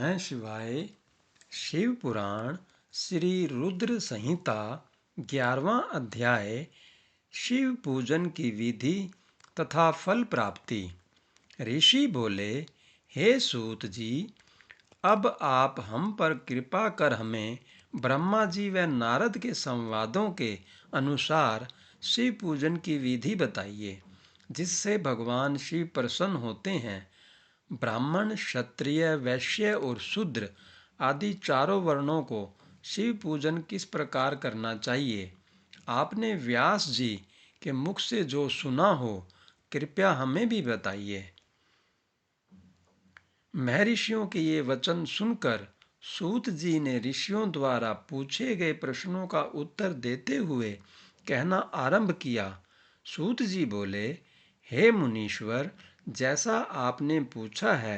नमः शिवाय। शिव पुराण श्री रुद्र संहिता 11वां अध्याय शिव पूजन की विधि तथा फल प्राप्ति। ऋषि बोले, हे सूत जी, अब आप हम पर कृपा कर हमें ब्रह्मा जी व नारद के संवादों के अनुसार शिव पूजन की विधि बताइए, जिससे भगवान शिव प्रसन्न होते हैं। ब्राह्मण, क्षत्रिय, वैश्य और शूद्र आदि चारों वर्णों को शिव पूजन किस प्रकार करना चाहिए, आपने व्यास जी के मुख से जो सुना हो, कृपया हमें भी बताइए। महर्षियों के ये वचन सुनकर सूत जी ने ऋषियों द्वारा पूछे गए प्रश्नों का उत्तर देते हुए कहना आरंभ किया। सूत जी बोले, हे मुनीश्वर, जैसा आपने पूछा है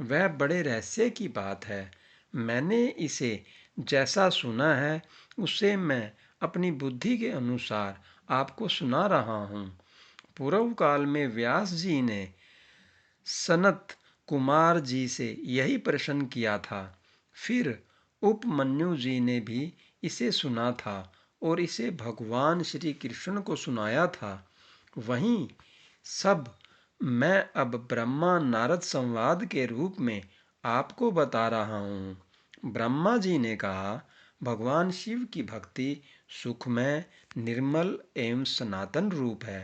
वह बड़े रहस्य की बात है। मैंने इसे जैसा सुना है उसे मैं अपनी बुद्धि के अनुसार आपको सुना रहा हूँ। पूर्व काल में व्यास जी ने सनत कुमार जी से यही प्रश्न किया था। फिर उपमन्यु जी ने भी इसे सुना था और इसे भगवान श्री कृष्ण को सुनाया था। वहीं सब मैं अब ब्रह्मा नारद संवाद के रूप में आपको बता रहा हूँ। ब्रह्मा जी ने कहा, भगवान शिव की भक्ति सुखमय, निर्मल एवं सनातन रूप है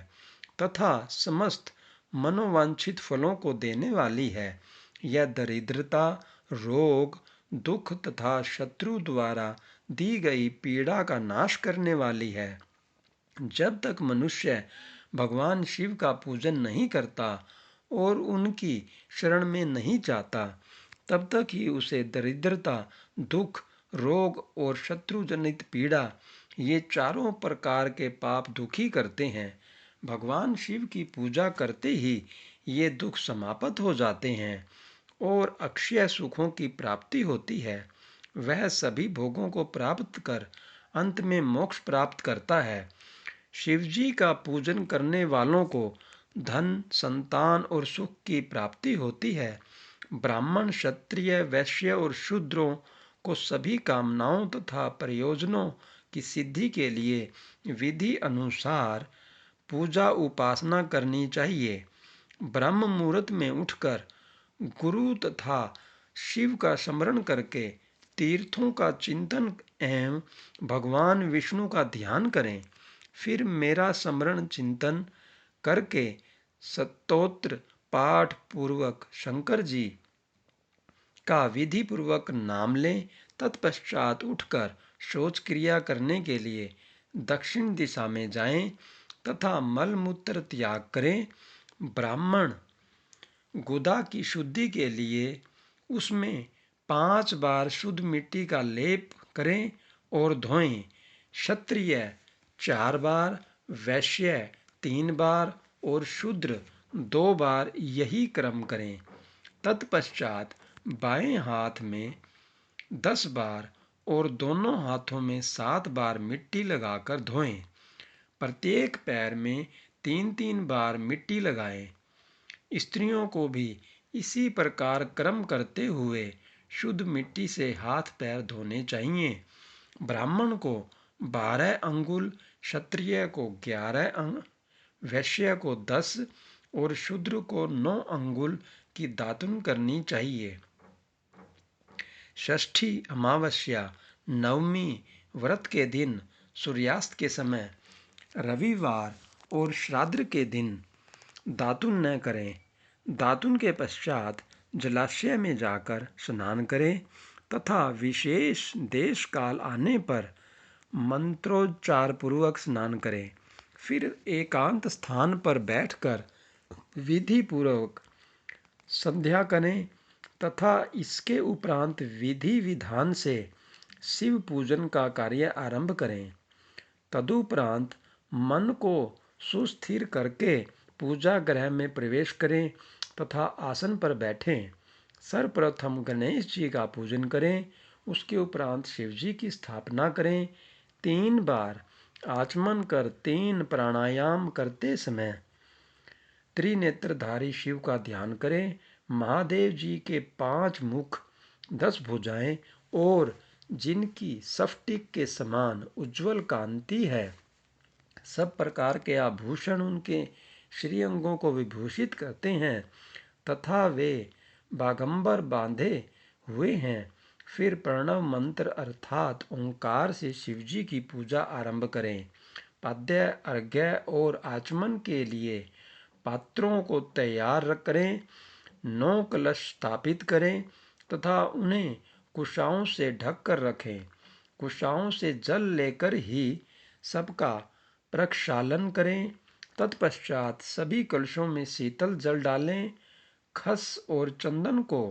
तथा समस्त मनोवांछित फलों को देने वाली है। यह दरिद्रता, रोग, दुख तथा शत्रु द्वारा दी गई पीड़ा का नाश करने वाली है। जब तक मनुष्य भगवान शिव का पूजन नहीं करता और उनकी शरण में नहीं जाता, तब तक ही उसे दरिद्रता, दुख, रोग और शत्रुजनित पीड़ा, ये चारों प्रकार के पाप दुखी करते हैं। भगवान शिव की पूजा करते ही ये दुख समाप्त हो जाते हैं और अक्षय सुखों की प्राप्ति होती है। वह सभी भोगों को प्राप्त कर अंत में मोक्ष प्राप्त करता है। शिवजी का पूजन करने वालों को धन, संतान और सुख की प्राप्ति होती है। ब्राह्मण, क्षत्रिय, वैश्य और शूद्रों को सभी कामनाओं तथा प्रयोजनों की सिद्धि के लिए विधि अनुसार पूजा उपासना करनी चाहिए। ब्रह्म मुहूर्त में उठकर गुरु तथा शिव का स्मरण करके तीर्थों का चिंतन एवं भगवान विष्णु का ध्यान करें। फिर मेरा स्मरण चिंतन करके स्तोत्र पाठ पूर्वक शंकर जी का विधि पूर्वक नाम लें। तत्पश्चात उठकर शौच क्रिया करने के लिए दक्षिण दिशा में जाएं तथा मलमूत्र त्याग करें। ब्राह्मण गुदा की शुद्धि के लिए उसमें 5 बार शुद्ध मिट्टी का लेप करें और धोएं। क्षत्रिय 4 बार, वैश्य 3 बार और शूद्र 2 बार यही क्रम करें। तत्पश्चात बाएं हाथ में 10 बार और दोनों हाथों में 7 बार मिट्टी लगाकर धोएं। प्रत्येक पैर में 3-3 बार मिट्टी लगाएं। स्त्रियों को भी इसी प्रकार क्रम करते हुए शुद्ध मिट्टी से हाथ पैर धोने चाहिए। ब्राह्मण को 12 अंगुल, क्षत्रिय को 11 वैश्य को 10 और शूद्र को 9 अंगुल की दातुन करनी चाहिए। षष्ठी, अमावस्या, नवमी व्रत के दिन, सूर्यास्त के समय, रविवार और श्राद्ध के दिन दातुन न करें। दातुन के पश्चात जलाशय में जाकर स्नान करें तथा विशेष देश काल आने पर मंत्रोच्चार पूर्वक स्नान करें। फिर एकांत स्थान पर बैठकर विधि पूर्वक संध्या करें तथा इसके उपरांत विधि विधान से शिव पूजन का कार्य आरंभ करें। तदुपरांत मन को सुस्थिर करके पूजा गृह में प्रवेश करें तथा आसन पर बैठें। सर्वप्रथम गणेश जी का पूजन करें, उसके उपरांत शिव जी की स्थापना करें। 3 बार आचमन कर 3 प्राणायाम करते समय त्रिनेत्रधारी शिव का ध्यान करें। महादेव जी के 5 मुख 10 भुजाएं और जिनकी स्फटिक के समान उज्ज्वल कांति है। सब प्रकार के आभूषण उनके श्रीअंगों को विभूषित करते हैं तथा वे बागंबर बांधे हुए हैं। फिर प्रणव मंत्र अर्थात ओंकार से शिवजी की पूजा आरंभ करें। पाद्य, अर्घ्य और आचमन के लिए पात्रों को तैयार करें। 9 कलश स्थापित करें तथा उन्हें कुशाओं से ढक कर रखें। कुशाओं से जल लेकर ही सबका प्रक्षालन करें। तत्पश्चात सभी कलशों में शीतल जल डालें। खस और चंदन को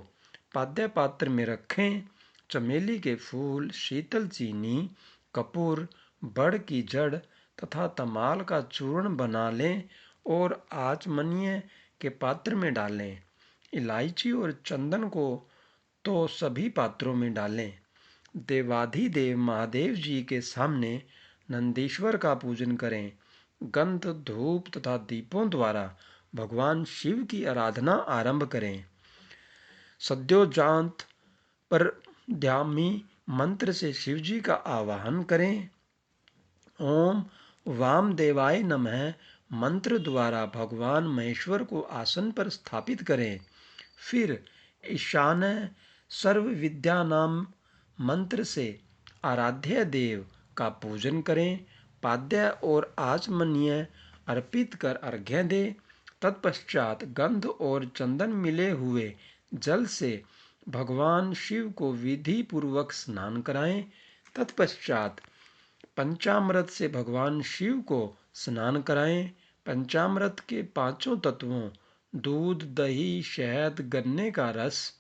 पाद्य पात्र में रखें। चमेली के फूल, शीतल चीनी, कपूर, बड़ की जड़ तथा तमाल का चूर्ण बना लें और आचमनीय के पात्र में डालें। इलायची और चंदन को तो सभी पात्रों में डालें। देवाधिदेव महादेव जी के सामने नंदीश्वर का पूजन करें। गंध, धूप तथा दीपों द्वारा भगवान शिव की आराधना आरंभ करें। सद्योजात पर ध्यामी मंत्र से शिवजी का आवाहन करें। ओम वामदेवाय नमः मंत्र द्वारा भगवान महेश्वर को आसन पर स्थापित करें। फिर ईशान्य सर्व विद्या नाम मंत्र से आराध्य देव का पूजन करें। पाद्य और आचमनीय अर्पित कर अर्घ्य दें। तत्पश्चात गंध और चंदन मिले हुए जल से भगवान शिव को विधि पूर्वक स्नान कराएं। तत्पश्चात पंचामृत से भगवान शिव को स्नान कराएं। पंचामृत के 5 तत्वों दूध, दही, शहद, गन्ने का रस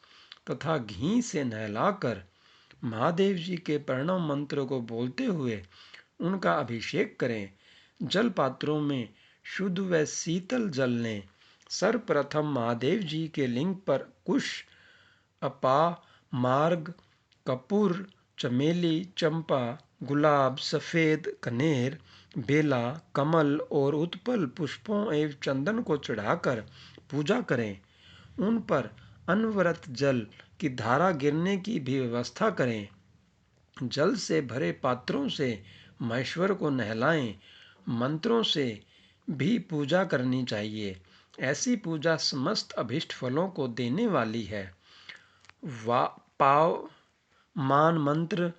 तथा घी से नहलाकर महादेव जी के प्रणव मंत्र को बोलते हुए उनका अभिषेक करें। जल पात्रों में शुद्ध व शीतल जल लें। सर्वप्रथम महादेव जी के लिंग पर कुश, अपा, मार्ग, कपूर, चमेली, चंपा, गुलाब, सफेद कनेर, बेला, कमल और उत्पल पुष्पों एवं चंदन को चढ़ाकर पूजा करें। उन पर अनवरत जल की धारा गिरने की भी व्यवस्था करें। जल से भरे पात्रों से महेश्वर को नहलाएं। मंत्रों से भी पूजा करनी चाहिए। ऐसी पूजा समस्त अभिष्ट फलों को देने वाली है। पाव मान मंत्र,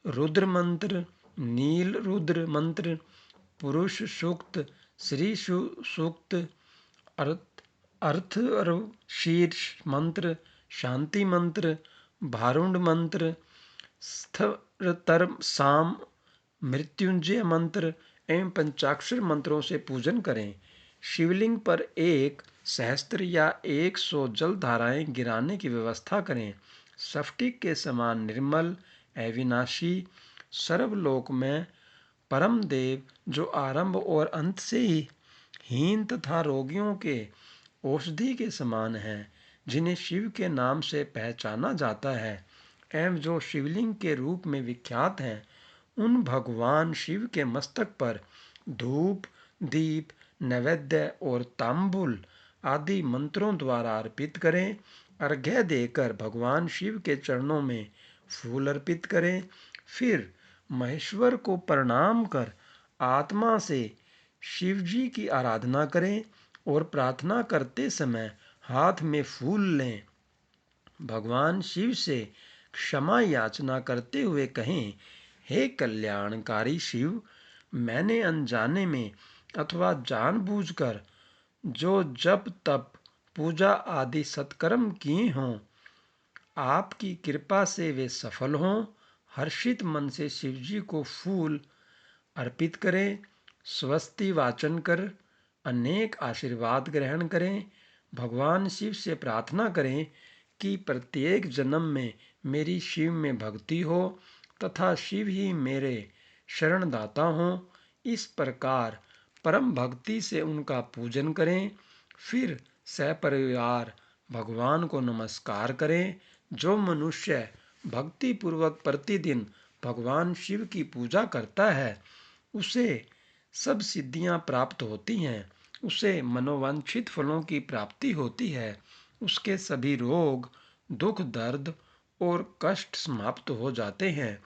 रुद्र मंत्र, नील रुद्र मंत्र, पुरुष सूक्त, श्री सूक्त, अर्थ शीर्ष मंत्र, शांति मंत्र, भारुंड मंत्र, स्थर साम, मृत्युंजय मंत्र एवं पंचाक्षर मंत्रों से पूजन करें। शिवलिंग पर 1 सहस्त्र या 100 जल धाराएं गिराने की व्यवस्था करें। स्फटिक के समान निर्मल, अविनाशी, सर्वलोक में परम देव जो आरंभ और अंत से ही हीन तथा रोगियों के औषधि के समान हैं, जिन्हें शिव के नाम से पहचाना जाता है एवं जो शिवलिंग के रूप में विख्यात हैं, उन भगवान शिव के मस्तक पर धूप, दीप, नैवेद्य और तांबुल आदि मंत्रों द्वारा अर्पित करें। अर्घ्य देकर भगवान शिव के चरणों में फूल अर्पित करें। फिर महेश्वर को प्रणाम कर आत्मा से शिव जी की आराधना करें और प्रार्थना करते समय हाथ में फूल लें। भगवान शिव से क्षमा याचना करते हुए कहें, हे कल्याणकारी शिव, मैंने अनजाने में अथवा जानबूझकर जो जप तप पूजा आदि सत्कर्म किए हों, आपकी कृपा से वे सफल हों। हर्षित मन से शिवजी को फूल अर्पित करें। स्वस्ति वाचन कर अनेक आशीर्वाद ग्रहण करें। भगवान शिव से प्रार्थना करें कि प्रत्येक जन्म में मेरी शिव में भक्ति हो तथा शिव ही मेरे शरणदाता हों। इस प्रकार परम भक्ति से उनका पूजन करें। फिर सपरिवार भगवान को नमस्कार करें। जो मनुष्य भक्ति पूर्वक प्रतिदिन भगवान शिव की पूजा करता है, उसे सब सिद्धियां प्राप्त होती हैं। उसे मनोवांछित फलों की प्राप्ति होती है। उसके सभी रोग, दुख, दर्द और कष्ट समाप्त हो जाते हैं।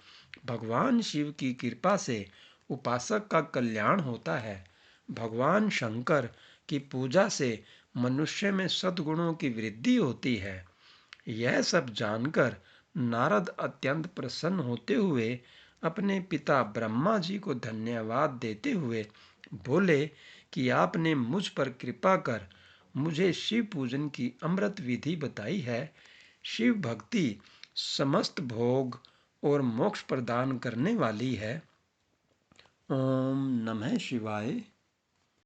भगवान शिव की कृपा से उपासक का कल्याण होता है। भगवान शंकर की पूजा से मनुष्य में सद्गुणों की वृद्धि होती है। यह सब जानकर नारद अत्यंत प्रसन्न होते हुए अपने पिता ब्रह्मा जी को धन्यवाद देते हुए बोले कि आपने मुझ पर कृपा कर मुझे शिव पूजन की अमृत विधि बताई है। शिव भक्ति समस्त भोग और मोक्ष प्रदान करने वाली है। ओम नमः शिवाय।